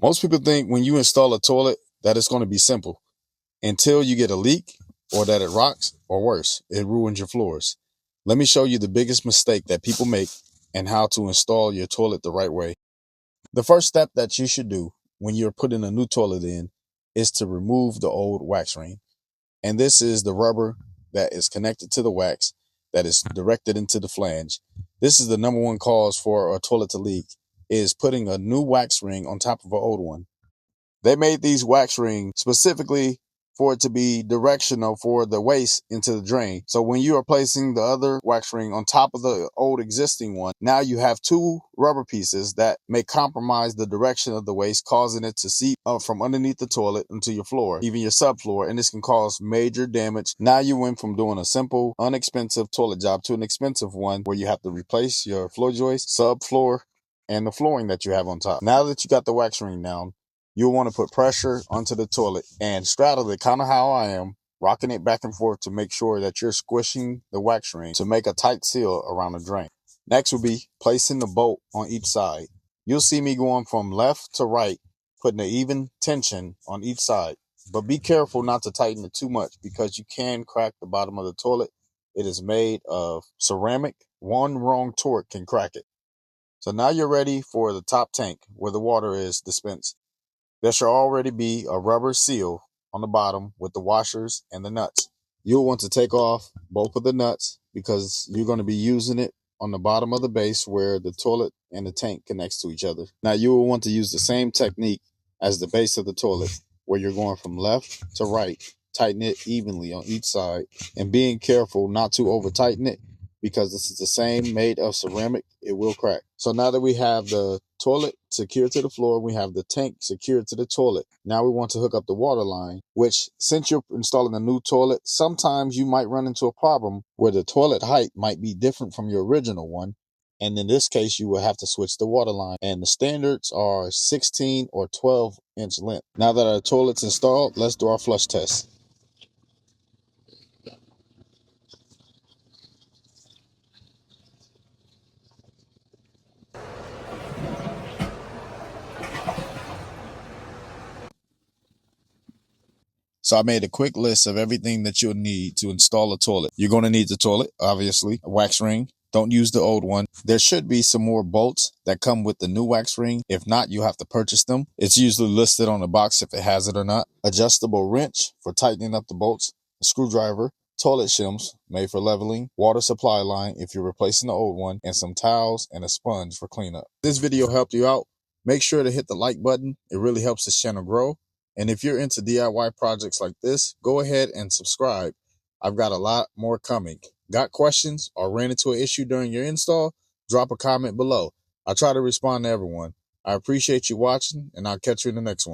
Most people think when you install a toilet that it's going to be simple until you get a leak or that it rocks, or worse, it ruins your floors. Let me show you the biggest mistake that people make and how to install your toilet the right way. The first step that you should do when you're putting a new toilet in is to remove the old wax ring. And this is the rubber that is connected to the wax that is directed into the flange. This is the number one cause for a toilet to leak, is putting a new wax ring on top of an old one. They made these wax rings specifically for it to be directional for the waste into the drain. So when you are placing the other wax ring on top of the old existing one, now you have two rubber pieces that may compromise the direction of the waste, causing it to seep up from underneath the toilet into your floor, even your subfloor, and this can cause major damage. Now you went from doing a simple, inexpensive toilet job to an expensive one where you have to replace your floor joist, subfloor, and the flooring that you have on top. Now that you got the wax ring down, you'll want to put pressure onto the toilet and straddle it, kind of how I am, rocking it back and forth to make sure that you're squishing the wax ring to make a tight seal around the drain. Next will be placing the bolt on each side. You'll see me going from left to right, putting an even tension on each side. But be careful not to tighten it too much because you can crack the bottom of the toilet. It is made of ceramic. One wrong torque can crack it. So now you're ready for the top tank where the water is dispensed. There should already be a rubber seal on the bottom with the washers and the nuts. You'll want to take off both of the nuts because you're going to be using it on the bottom of the base where the toilet and the tank connects to each other. Now you will want to use the same technique as the base of the toilet where you're going from left to right. Tighten it evenly on each side and being careful not to over tighten it because this is the same made of ceramic. It will crack. So now that we have the toilet secured to the floor, we have the tank secured to the toilet. Now we want to hook up the water line, which since you're installing a new toilet, sometimes you might run into a problem where the toilet height might be different from your original one. And in this case, you will have to switch the water line. And the standards are 16 or 12-inch length. Now that our toilet's installed, let's do our flush test. So I made a quick list of everything that you'll need to install a toilet. You're going to need the toilet, obviously, a wax ring. Don't use the old one. There should be some more bolts that come with the new wax ring. If not, you have to purchase them. It's usually listed on the box if it has it or not. Adjustable wrench for tightening up the bolts. A screwdriver. Toilet shims made for leveling. Water supply line if you're replacing the old one. And some towels and a sponge for cleanup. If this video helped you out, make sure to hit the like button. It really helps this channel grow. And if you're into DIY projects like this, go ahead and subscribe. I've got a lot more coming. Got questions or ran into an issue during your install? Drop a comment below. I try to respond to everyone. I appreciate you watching, and I'll catch you in the next one.